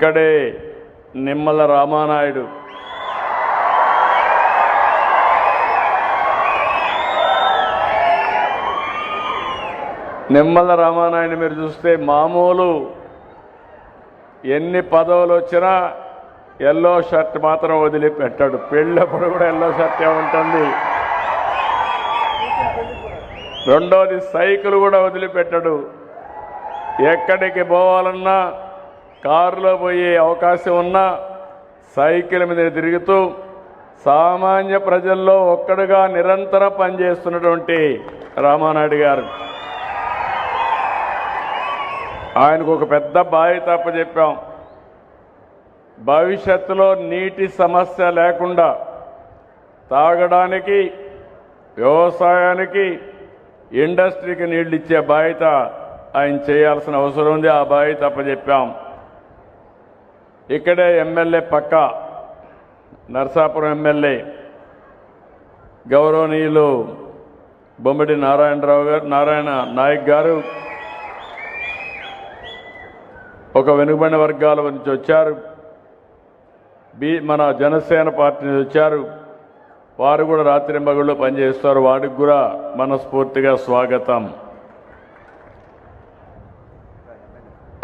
ఇక్కడే నిమ్మల రామానాయుడు మీరు చూస్తే మామూలు ఎన్ని పదవులు వచ్చినా ఎల్లో షర్ట్ మాత్రం వదిలిపెట్టాడు. పెళ్ళప్పుడు కూడా ఎల్లో షర్టే ఉంటుంది. రెండోది సైకిల్ కూడా వదిలిపెట్టాడు. ఎక్కడికి పోవాలన్నా కారులో పోయే అవకాశం ఉన్నా సైకిల్ మీద తిరుగుతూ సామాన్య ప్రజల్లో ఒక్కడుగా నిరంతరం పనిచేస్తున్నటువంటి రామానాయుడు గారు. ఆయనకు ఒక పెద్ద బాధ్యత అప్పచెప్పాం. భవిష్యత్తులో నీటి సమస్య లేకుండా తాగడానికి, వ్యవసాయానికి, ఇండస్ట్రీకి నీళ్లు ఇచ్చే బాధ్యత ఆయన చేయాల్సిన అవసరం ఉంది. ఆ బాధ్యత అప్పచెప్పాం. ఇక్కడే ఎమ్మెల్యే పక్క నరసాపురం ఎమ్మెల్యే గౌరవనీయులు బొమ్మిడి నారాయణ నాయక్ గారు ఒక వెనుకబడిన వర్గాల నుంచి వచ్చారు. మన జనసేన పార్టీ నుంచి వచ్చారు. వారు కూడా రాత్రింబగళ్ళు పనిచేస్తారు. వాడికి కూడా మనస్ఫూర్తిగా స్వాగతం.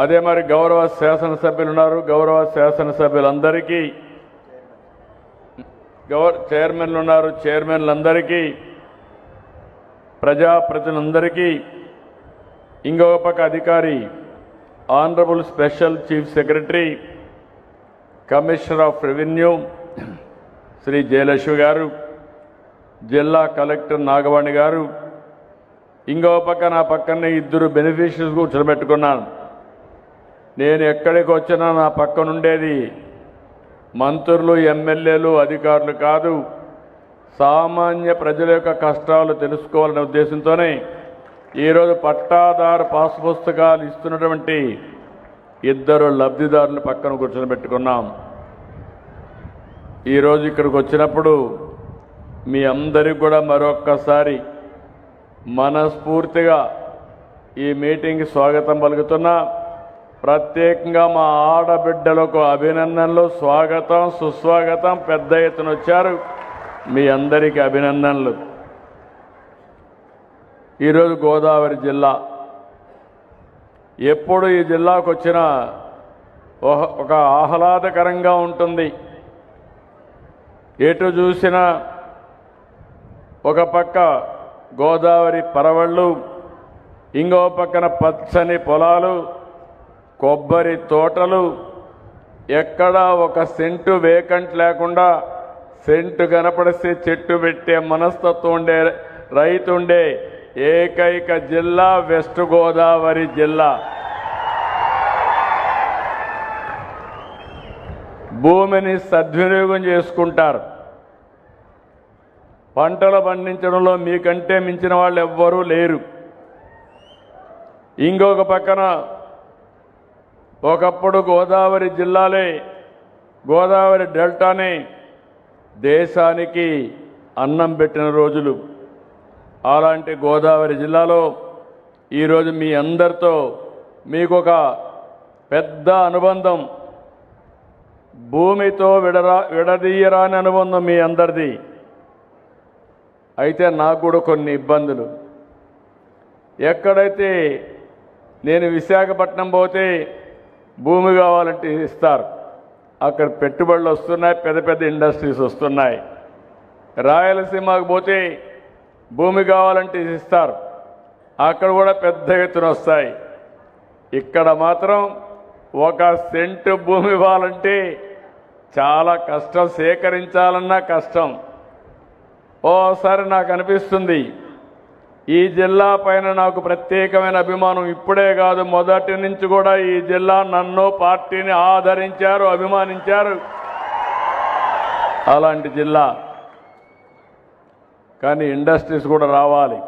అదే మరి గౌరవ శాసనసభ్యులు ఉన్నారు. గౌరవ శాసనసభ్యులందరికీ, చైర్మన్లు ఉన్నారు. చైర్మన్లందరికీ, ప్రజాప్రతినిధులందరికీ, ఇంకొక పక్క అధికారి honourable special chief secretary commissioner of revenue Shri Jayalakshmi గారు, జిల్లా కలెక్టర్ నాగవాణి గారు, ఇంకో పక్క నా పక్కనే ఇద్దరు బెనిఫిషరీస్ కూర్చోబెట్టుకున్నాను. నేను ఎక్కడికి వచ్చినా నా పక్కనుండేది మంత్రులు, ఎమ్మెల్యేలు, అధికారులు కాదు, సామాన్య ప్రజల యొక్క కష్టాలు తెలుసుకోవాలనే ఉద్దేశంతోనే ఈరోజు పట్టాదారు పాస్ పుస్తకాలు ఇస్తున్నటువంటి ఇద్దరు లబ్ధిదారులు పక్కన కూర్చొని పెట్టుకున్నాం. ఈరోజు ఇక్కడికి వచ్చినప్పుడు మీ అందరికీ కూడా మరొక్కసారి మనస్ఫూర్తిగా ఈ మీటింగ్కి స్వాగతం పలుకుతున్నా. ప్రత్యేకంగా మా ఆడబిడ్డలకు అభినందనలు, స్వాగతం, సుస్వాగతం. పెద్ద ఎత్తున వచ్చారు. మీ అందరికీ అభినందనలు. ఈరోజు గోదావరి జిల్లా, ఎప్పుడు ఈ జిల్లాకు వచ్చినా ఒక ఆహ్లాదకరంగా ఉంటుంది. ఎటు చూసినా ఒక పక్క గోదావరి పరవళ్ళు, ఇంకో పక్కన పచ్చని పొలాలు, కొబ్బరి తోటలు, ఎక్కడా ఒక సెంటు వేకంట్ లేకుండా సెంటు కనపడిస్తే చెట్టు పెట్టే మనస్తత్వం ఉండే రైతు ఉండే ఏకైక జిల్లా వెస్ట్ గోదావరి జిల్లా. భూమిని సద్వినియోగం చేసుకుంటారు. పంటలు పండించడంలో మీకంటే మించిన వాళ్ళు ఎవ్వరూ లేరు. ఇంకొక పక్కన ఒకప్పుడు గోదావరి జిల్లాలే, గోదావరి డెల్టానే దేశానికి అన్నం పెట్టిన రోజులు. అలాంటి గోదావరి జిల్లాలో ఈరోజు మీ అందరితో మీకొక పెద్ద అనుబంధం, భూమితో విడదీయరాని అనుబంధం మీ అందరిది. అయితే నాకు కూడా కొన్ని ఇబ్బందులు. ఎక్కడైతే నేను విశాఖపట్నం పోతే భూమి కావాలంటే ఇస్తారు. అక్కడ పెట్టుబడులు వస్తున్నాయి, పెద్ద పెద్ద ఇండస్ట్రీస్ వస్తున్నాయి. రాయలసీమకు పోతే భూమి కావాలంటే ఇస్తారు, అక్కడ కూడా పెద్ద ఎత్తున వస్తాయి. ఇక్కడ మాత్రం ఒక సెంటు భూమి ఇవ్వాలంటే చాలా కష్టం, సేకరించాలన్నా కష్టం. ఓసారి నాకు అనిపిస్తుంది ఈ జిల్లా పైన నాకు ప్రత్యేకమైన అభిమానం ఇప్పుడే కాదు, మొదటి నుంచి కూడా ఈ జిల్లా నన్ను, పార్టీని ఆదరించారు, అభిమానించారు. అలాంటి జిల్లా. కానీ ఇండస్ట్రీస్ కూడా రావాలి.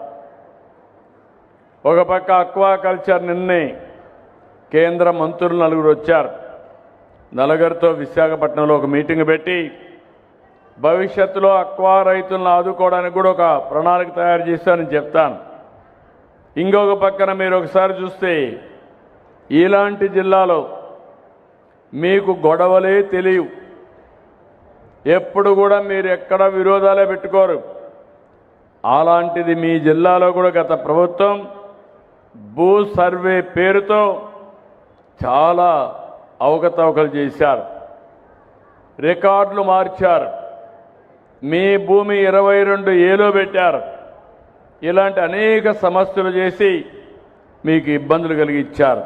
ఒక పక్క అక్వాకల్చర్, నిన్నే కేంద్ర మంత్రులు నలుగురు వచ్చారు. నలుగురితో విశాఖపట్నంలో ఒక మీటింగ్ పెట్టి భవిష్యత్తులో అక్వా రైతులను ఆదుకోవడానికి కూడా ఒక ప్రణాళిక తయారు చేస్తానని చెప్తాను. ఇంకొక పక్కన మీరు ఒకసారి చూస్తే ఇలాంటి జిల్లాలో మీకు గొడవలే తెలియవు. ఎప్పుడు కూడా మీరు ఎక్కడ విరోధాలే పెట్టుకోరు. అలాంటిది మీ జిల్లాలో కూడా గత ప్రభుత్వం భూ సర్వే పేరుతో చాలా అవకతవకలు చేశారు, రికార్డులు మార్చారు, మీ భూమి 22A పెట్టారు. ఇలాంటి అనేక సమస్యలు చేసి మీకు ఇబ్బందులు కలిగించారు.